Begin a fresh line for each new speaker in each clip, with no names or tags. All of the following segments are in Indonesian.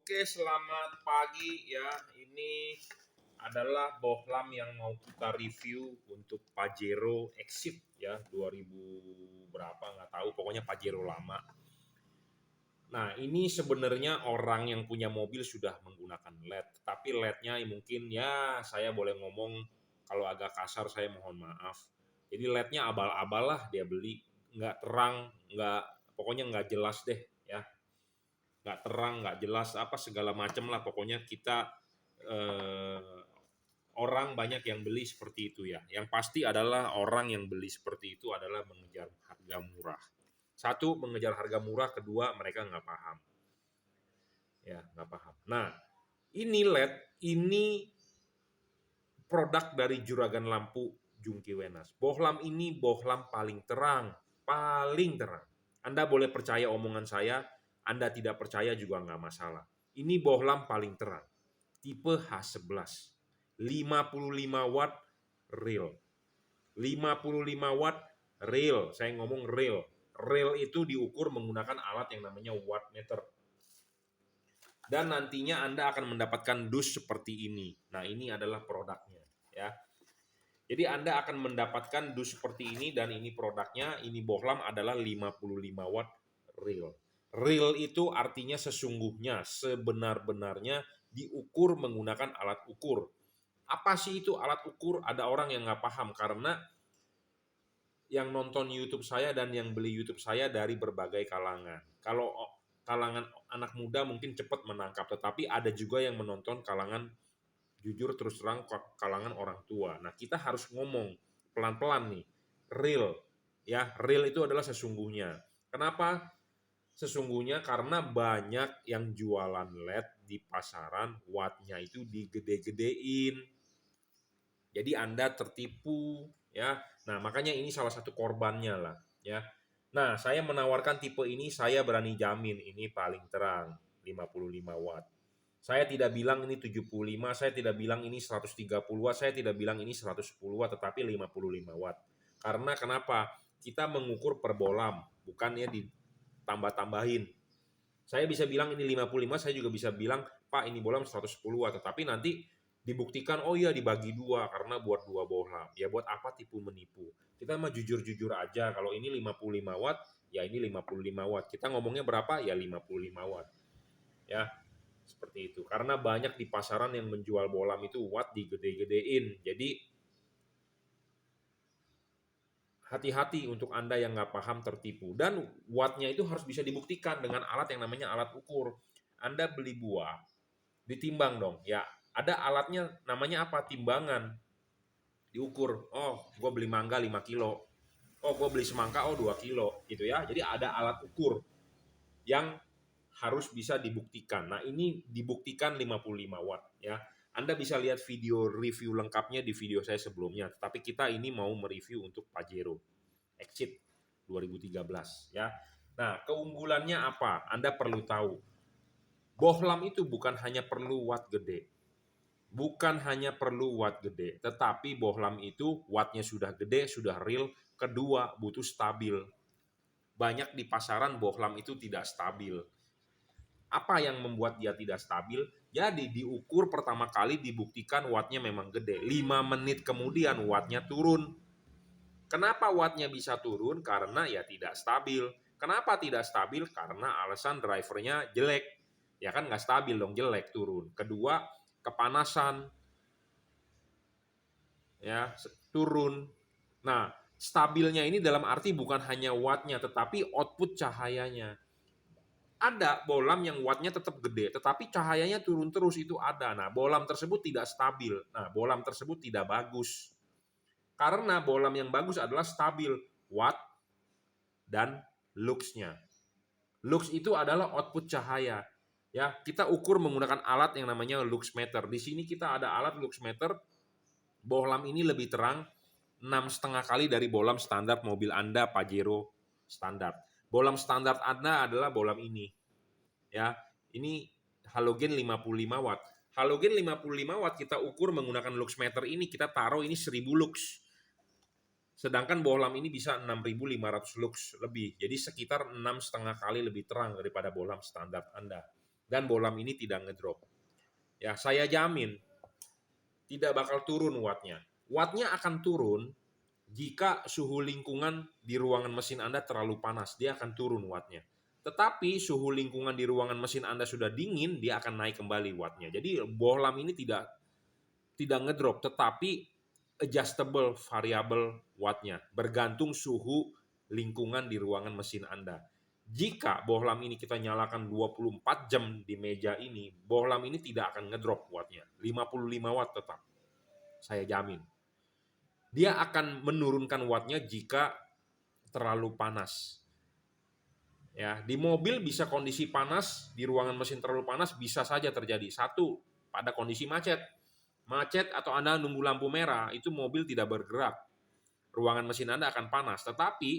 Oke, selamat pagi ya. Ini adalah bohlam yang mau kita review untuk Pajero Exit ya, 2000 berapa nggak tahu, pokoknya Pajero lama. Nah, ini sebenarnya orang yang punya mobil sudah menggunakan LED, tapi LED-nya mungkin ya saya boleh ngomong kalau agak kasar saya mohon maaf. Jadi LED-nya abal-abal lah dia beli, nggak terang, pokoknya nggak jelas deh ya, nggak terang, nggak jelas apa segala macam lah pokoknya kita eh, orang banyak yang beli seperti itu ya. Yang pasti adalah orang yang beli seperti itu adalah mengejar harga murah. Satu, mengejar harga murah, kedua mereka nggak paham ya, nggak paham. Nah, ini LED ini produk dari Juragan Lampu Jungki Wenas. Bohlam ini bohlam paling terang, paling terang. Anda boleh percaya omongan saya, Anda tidak percaya juga nggak masalah. Ini bohlam paling terang, tipe H11, 55 watt real. 55 watt real, saya ngomong real. Real itu diukur menggunakan alat yang namanya wattmeter. Dan nantinya Anda akan mendapatkan dus seperti ini. Nah, ini adalah produknya ya. Jadi Anda akan mendapatkan dus seperti ini dan ini produknya, ini bohlam adalah 55 watt real. Real itu artinya sesungguhnya, sebenar-benarnya diukur menggunakan alat ukur. Apa sih itu alat ukur? Ada orang yang nggak paham karena yang nonton YouTube saya dan yang beli YouTube saya dari berbagai kalangan. Kalau kalangan anak muda mungkin cepat menangkap, tetapi ada juga yang menonton kalangan jujur terus terang kalangan orang tua. Nah, kita harus ngomong pelan-pelan nih. Real ya, real itu adalah sesungguhnya. Kenapa sesungguhnya? Karena banyak yang jualan LED di pasaran wattnya itu digede-gedein. Jadi Anda tertipu ya. Nah, makanya ini salah satu korbannya lah ya. Nah, saya menawarkan tipe ini, saya berani jamin ini paling terang, 55 watt. Saya tidak bilang ini 75, saya tidak bilang ini 130 watt, saya tidak bilang ini 110 watt, tetapi 55 watt. Karena kenapa? Kita mengukur per bohlam, bukannya ditambah-tambahin. Saya bisa bilang ini 55, saya juga bisa bilang, Pak ini bohlam 110 watt, tetapi nanti dibuktikan, oh iya dibagi dua, karena buat dua bohlam. Ya buat apa tipu menipu? Kita mah jujur-jujur aja, kalau ini 55 watt, ya ini 55 watt. Kita ngomongnya berapa? Ya 55 watt. Ya, seperti itu. Karena banyak di pasaran yang menjual bohlam itu watt digede-gedein. Jadi hati-hati untuk Anda yang nggak paham tertipu. Dan wattnya itu harus bisa dibuktikan dengan alat yang namanya alat ukur. Anda beli buah, ditimbang dong. Ya, ada alatnya namanya apa? Timbangan. Diukur. Oh, gue beli mangga 5 kilo. Oh, gue beli semangka, oh 2 kilo. Gitu ya. Jadi ada alat ukur yang harus bisa dibuktikan. Nah, ini dibuktikan 55 watt ya. Anda bisa lihat video review lengkapnya di video saya sebelumnya. Tapi kita ini mau mereview untuk Pajero Exit 2013 ya. Nah, keunggulannya apa? Anda perlu tahu. Bohlam itu bukan hanya perlu watt gede. Bukan hanya perlu watt gede, tetapi bohlam itu wattnya sudah gede, sudah real. Kedua, butuh stabil. Banyak di pasaran bohlam itu tidak stabil. Apa yang membuat dia tidak stabil? Jadi diukur pertama kali dibuktikan wattnya memang gede. 5 menit kemudian wattnya turun. Kenapa wattnya bisa turun? Karena ya tidak stabil. Kenapa tidak stabil? Karena alasan drivernya jelek. Ya kan nggak stabil dong, jelek turun. Kedua, kepanasan. Ya, turun. Nah, stabilnya ini dalam arti bukan hanya wattnya, tetapi output cahayanya. Ada bohlam yang wattnya tetap gede, tetapi cahayanya turun terus, itu ada. Nah, bohlam tersebut tidak stabil. Nah, bohlam tersebut tidak bagus. Karena bohlam yang bagus adalah stabil, watt dan lux-nya. Lux itu adalah output cahaya. Ya, kita ukur menggunakan alat yang namanya luxmeter. Di sini kita ada alat luxmeter. Bohlam ini lebih terang 6,5 kali dari bohlam standar mobil Anda Pajero standar. Bohlam standar Anda adalah bohlam ini. Ya, ini halogen 55 watt. Halogen 55 watt kita ukur menggunakan luxmeter ini, kita taruh ini 1000 lux. Sedangkan bohlam ini bisa 6500 lux lebih. Jadi sekitar 6,5 kali lebih terang daripada bohlam standar Anda. dan bohlam ini tidak ngedrop. Ya, saya jamin tidak bakal turun wattnya. Wattnya akan turun jika suhu lingkungan di ruangan mesin Anda terlalu panas, dia akan turun wattnya. Tetapi suhu lingkungan di ruangan mesin Anda sudah dingin, dia akan naik kembali wattnya. Jadi bohlam ini tidak ngedrop, tetapi adjustable variable wattnya, bergantung suhu lingkungan di ruangan mesin Anda. Jika bohlam ini kita nyalakan 24 jam di meja ini, bohlam ini tidak akan ngedrop wattnya, 55 watt tetap. Saya jamin. Dia akan menurunkan wattnya jika terlalu panas. Ya, di mobil bisa kondisi panas, di ruangan mesin terlalu panas bisa saja terjadi. Satu, pada kondisi macet. Macet atau Anda nunggu lampu merah, itu mobil tidak bergerak. Ruangan mesin Anda akan panas. Tetapi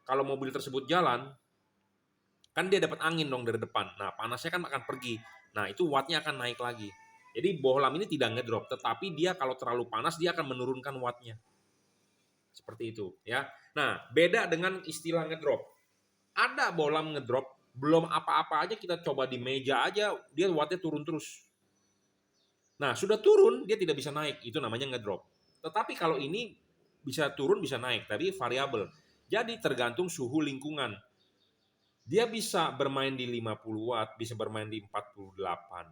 kalau mobil tersebut jalan, kan dia dapat angin dong dari depan. Nah, panasnya kan akan pergi. Nah, itu wattnya akan naik lagi. Jadi bohlam ini tidak ngedrop, tetapi dia kalau terlalu panas dia akan menurunkan wattnya. Seperti itu, ya. Nah, beda dengan istilah ngedrop. Ada bohlam ngedrop, belum apa-apa aja kita coba di meja aja, dia wattnya turun terus. Nah, sudah turun, dia tidak bisa naik. Itu namanya ngedrop. Tetapi kalau ini bisa turun, bisa naik. Tapi variabel. Jadi tergantung suhu lingkungan. Dia bisa bermain di 50 watt, bisa bermain di 48.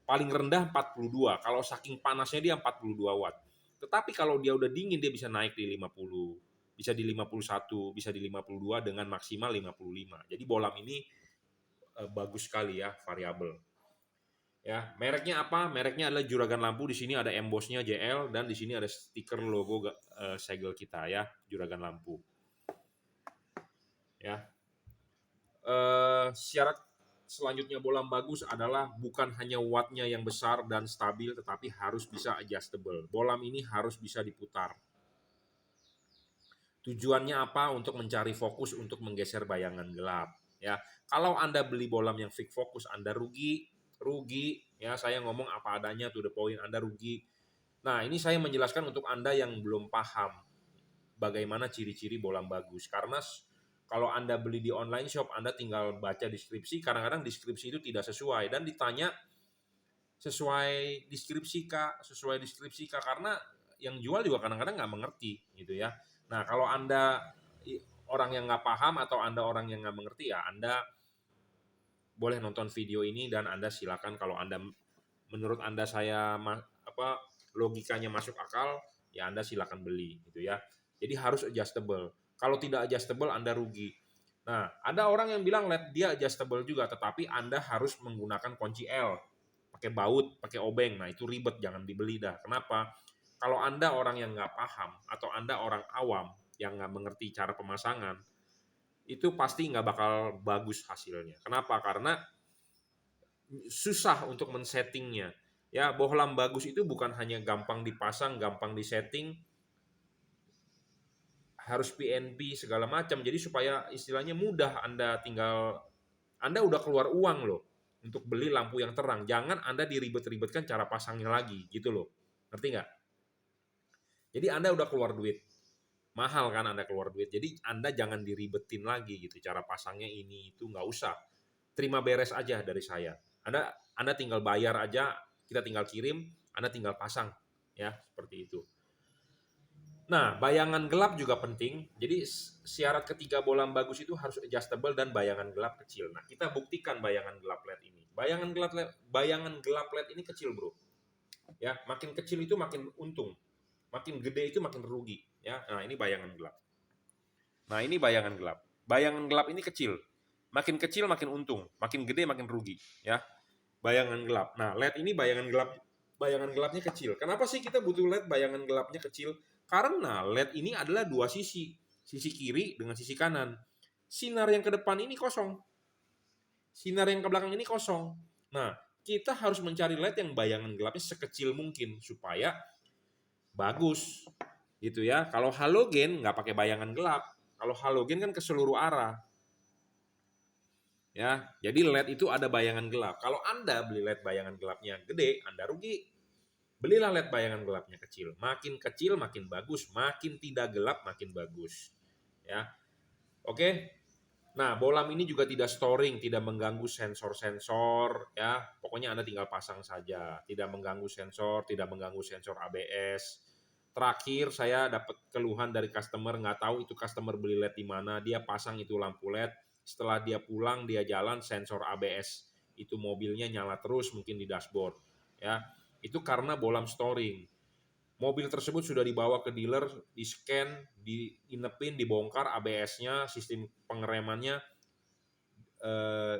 Paling rendah 42. Kalau saking panasnya dia 42 watt. Tetapi kalau dia udah dingin, dia bisa naik di 50. Bisa di 51, bisa di 52 dengan maksimal 55. Jadi bohlam ini bagus sekali ya, variabel. Ya, mereknya apa? Mereknya adalah Juragan Lampu. Di sini ada embossnya JL dan di sini ada stiker logo segel kita ya, Juragan Lampu. Ya. Syarat selanjutnya bohlam bagus adalah bukan hanya wattnya yang besar dan stabil, tetapi harus bisa adjustable. Bohlam ini harus bisa diputar. Tujuannya apa? Untuk mencari fokus untuk menggeser bayangan gelap. Ya, kalau Anda beli bohlam yang fix fokus, Anda rugi. Ya, saya ngomong apa adanya, to the point, Anda rugi. Nah, ini saya menjelaskan untuk Anda yang belum paham bagaimana ciri-ciri bohlam bagus. Karena kalau Anda beli di online shop, Anda tinggal baca deskripsi, kadang-kadang deskripsi itu tidak sesuai. Dan ditanya, sesuai deskripsi Kak, karena yang jual juga kadang-kadang nggak mengerti gitu ya. Nah, kalau Anda orang yang nggak paham atau Anda orang yang nggak mengerti, ya Anda boleh nonton video ini dan Anda silakan, kalau Anda menurut Anda logikanya masuk akal, ya Anda silakan beli gitu ya. Jadi harus adjustable. Kalau tidak adjustable Anda rugi. Nah, ada orang yang bilang dia adjustable juga, tetapi Anda harus menggunakan kunci L, pakai baut, pakai obeng. Nah, itu ribet, jangan dibeli dah. Kenapa? Kalau Anda orang yang nggak paham atau Anda orang awam yang nggak mengerti cara pemasangan, itu pasti nggak bakal bagus hasilnya. Kenapa? Karena susah untuk men-settingnya. Ya, bohlam bagus itu bukan hanya gampang dipasang, gampang disetting, harus PNP segala macam. Jadi supaya istilahnya mudah, Anda udah keluar uang loh untuk beli lampu yang terang. Jangan Anda diribet-ribetkan cara pasangnya lagi, gitu loh. Ngerti nggak? Jadi Anda udah keluar duit. Mahal kan Anda keluar duit. Jadi Anda jangan diribetin lagi gitu. Cara pasangnya ini itu nggak usah. Terima beres aja dari saya. Anda tinggal bayar aja, kita tinggal kirim, Anda tinggal pasang. Ya, seperti itu. Nah, bayangan gelap juga penting. Jadi syarat ketiga bohlam bagus itu harus adjustable dan bayangan gelap kecil. Nah, kita buktikan bayangan gelap LED ini. Bayangan gelap LED ini kecil, Bro. Ya, makin kecil itu makin untung. Makin gede itu makin rugi, ya. Nah, ini bayangan gelap. Nah, ini bayangan gelap. Bayangan gelap ini kecil. Makin kecil makin untung, makin gede makin rugi, ya. Bayangan gelap. Nah, LED ini bayangan gelapnya kecil. Kenapa sih kita butuh LED bayangan gelapnya kecil? Karena LED ini adalah dua sisi kiri dengan sisi kanan. Sinar yang ke depan ini kosong. Sinar yang ke belakang ini kosong. Nah, kita harus mencari LED yang bayangan gelapnya sekecil mungkin supaya bagus. Gitu ya. Kalau halogen nggak pakai bayangan gelap. Kalau halogen kan ke seluruh arah. Ya, jadi LED itu ada bayangan gelap. Kalau Anda beli LED bayangan gelapnya gede, Anda rugi. Belilah LED bayangan gelapnya kecil. Makin kecil makin bagus, makin tidak gelap makin bagus. Ya. Oke. Nah, bohlam ini juga tidak storing, tidak mengganggu sensor-sensor, ya. Pokoknya Anda tinggal pasang saja, tidak mengganggu sensor, tidak mengganggu sensor ABS. Terakhir saya dapat keluhan dari customer, nggak tahu itu customer beli LED di mana, dia pasang itu lampu LED, setelah dia pulang, dia jalan, sensor ABS itu mobilnya nyala terus mungkin di dashboard, ya. Itu karena bohlam storing. Mobil tersebut sudah dibawa ke dealer, di-scan, diinepin, dibongkar ABS-nya, sistem pengeremannya, eh,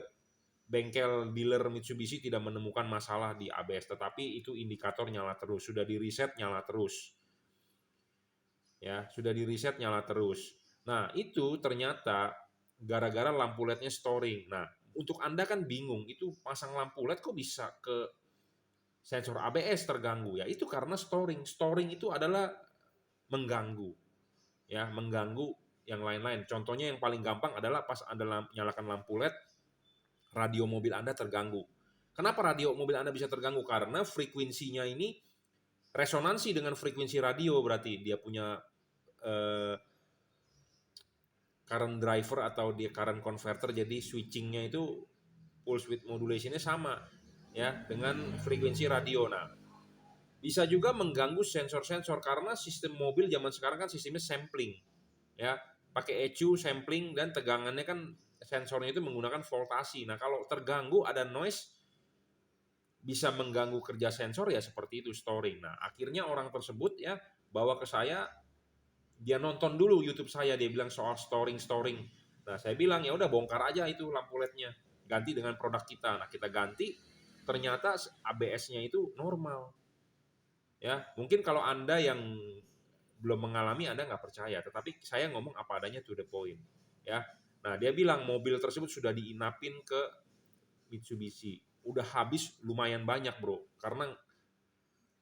bengkel dealer Mitsubishi tidak menemukan masalah di ABS, tetapi itu indikator nyala terus, sudah di reset nyala terus, ya sudah di reset nyala terus. Nah itu ternyata gara-gara lampu LED-nya storing. Nah untuk Anda kan bingung, itu pasang lampu LED kok bisa ke sensor ABS terganggu, ya itu karena storing. Storing itu adalah mengganggu, ya mengganggu yang lain-lain. Contohnya yang paling gampang adalah pas Anda nyalakan lampu LED, radio mobil Anda terganggu. Kenapa radio mobil Anda bisa terganggu? Karena frekuensinya ini resonansi dengan frekuensi radio, berarti dia punya eh, current driver atau dia current converter, jadi switchingnya itu pulse width modulationnya sama ya dengan frekuensi radio. Nah, bisa juga mengganggu sensor-sensor karena sistem mobil zaman sekarang kan sistemnya sampling, ya pakai ECU sampling dan tegangannya kan sensornya itu menggunakan voltasi. Nah kalau terganggu ada noise bisa mengganggu kerja sensor ya seperti itu storing. Nah akhirnya orang tersebut ya bawa ke saya, dia nonton dulu YouTube saya, dia bilang soal storing. Nah saya bilang ya udah bongkar aja itu lampu LED-nya, ganti dengan produk kita. Nah kita ganti, ternyata ABS-nya itu normal. Ya mungkin kalau Anda yang belum mengalami Anda nggak percaya, tetapi saya ngomong apa adanya to the point. Ya, nah dia bilang mobil tersebut sudah diinapin ke Mitsubishi, udah habis lumayan banyak bro, karena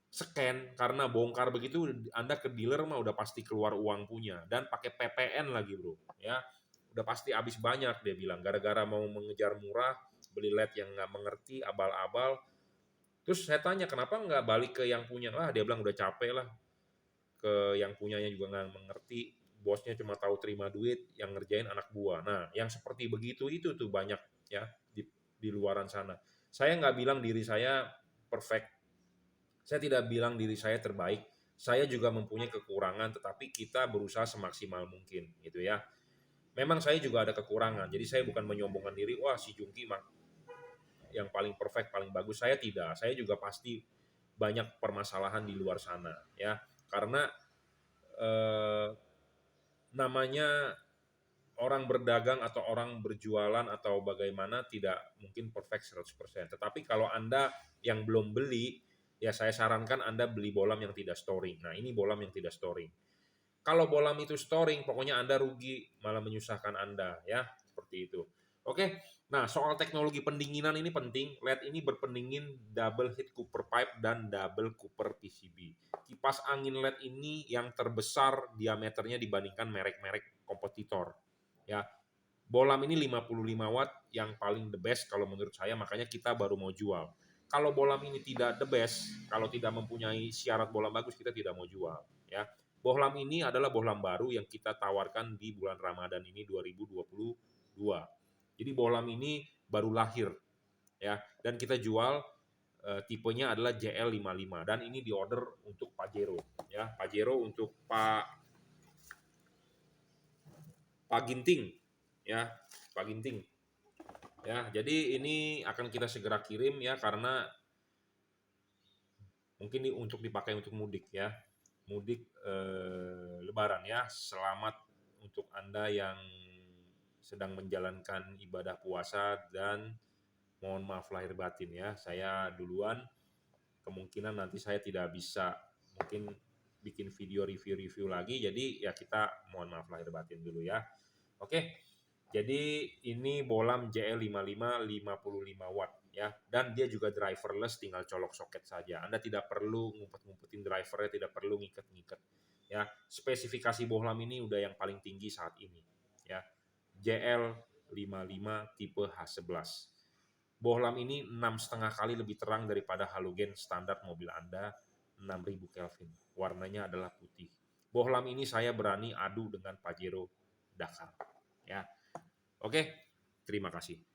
scan, karena bongkar begitu Anda ke dealer mah udah pasti keluar uang punya, dan pakai PPN lagi bro, ya udah pasti habis banyak dia bilang, gara-gara mau mengejar murah, beli LED yang nggak mengerti, abal-abal. Terus saya tanya kenapa nggak balik ke yang punya, dia bilang udah capek lah, ke yang punyanya juga nggak mengerti, bosnya cuma tahu terima duit, yang ngerjain anak buah. Nah, yang seperti begitu itu tuh banyak ya di luaran sana. Saya nggak bilang diri saya perfect, saya tidak bilang diri saya terbaik. Saya juga mempunyai kekurangan, tetapi kita berusaha semaksimal mungkin, gitu ya. Memang saya juga ada kekurangan, jadi saya bukan menyombongkan diri, wah si Jungki yang paling perfect, paling bagus. Saya tidak, saya juga pasti banyak permasalahan di luar sana, ya. Karena eh, namanya orang berdagang atau orang berjualan atau bagaimana tidak mungkin perfect 100%. Tetapi kalau Anda yang belum beli, ya saya sarankan Anda beli bohlam yang tidak storing. Nah, ini bohlam yang tidak storing. Kalau bohlam itu storing, pokoknya Anda rugi, malah menyusahkan Anda, ya. Seperti itu. Oke. Nah, soal teknologi pendinginan ini penting. LED ini berpendingin double heat cooper pipe dan double cooper PCB. Kipas angin LED ini yang terbesar diameternya dibandingkan merek-merek kompetitor. Ya, bohlam ini 55 watt yang paling the best kalau menurut saya, makanya kita baru mau jual. Kalau bohlam ini tidak the best, kalau tidak mempunyai syarat bohlam bagus, kita tidak mau jual. Ya, bohlam ini adalah bohlam baru yang kita tawarkan di bulan Ramadan ini 2022. Jadi bohlam ini baru lahir, ya, dan kita jual tipenya adalah JL55 dan ini diorder untuk Pajero, ya, Pajero untuk Pak Ginting, ya, Pak Ginting. Ya, jadi ini akan kita segera kirim ya karena mungkin ini untuk dipakai untuk mudik ya. Mudik Lebaran ya. Selamat untuk Anda yang sedang menjalankan ibadah puasa dan mohon maaf lahir batin ya. Saya duluan, kemungkinan nanti saya tidak bisa mungkin bikin video review-review lagi, jadi ya kita mohon maaf lahir batin dulu ya. Oke. Jadi ini bohlam JL55 55 watt ya, dan dia juga driverless, tinggal colok soket saja. Anda tidak perlu ngumpet-ngumpetin drivernya, tidak perlu ngiket-ngiket. Ya, spesifikasi bohlam ini udah yang paling tinggi saat ini ya. JL55 tipe H11. Bohlam ini 6,5 kali lebih terang daripada halogen standar mobil Anda 6000 Kelvin. Warnanya adalah putih. Bohlam ini saya berani adu dengan Pajero Dakar ya. Oke, terima kasih.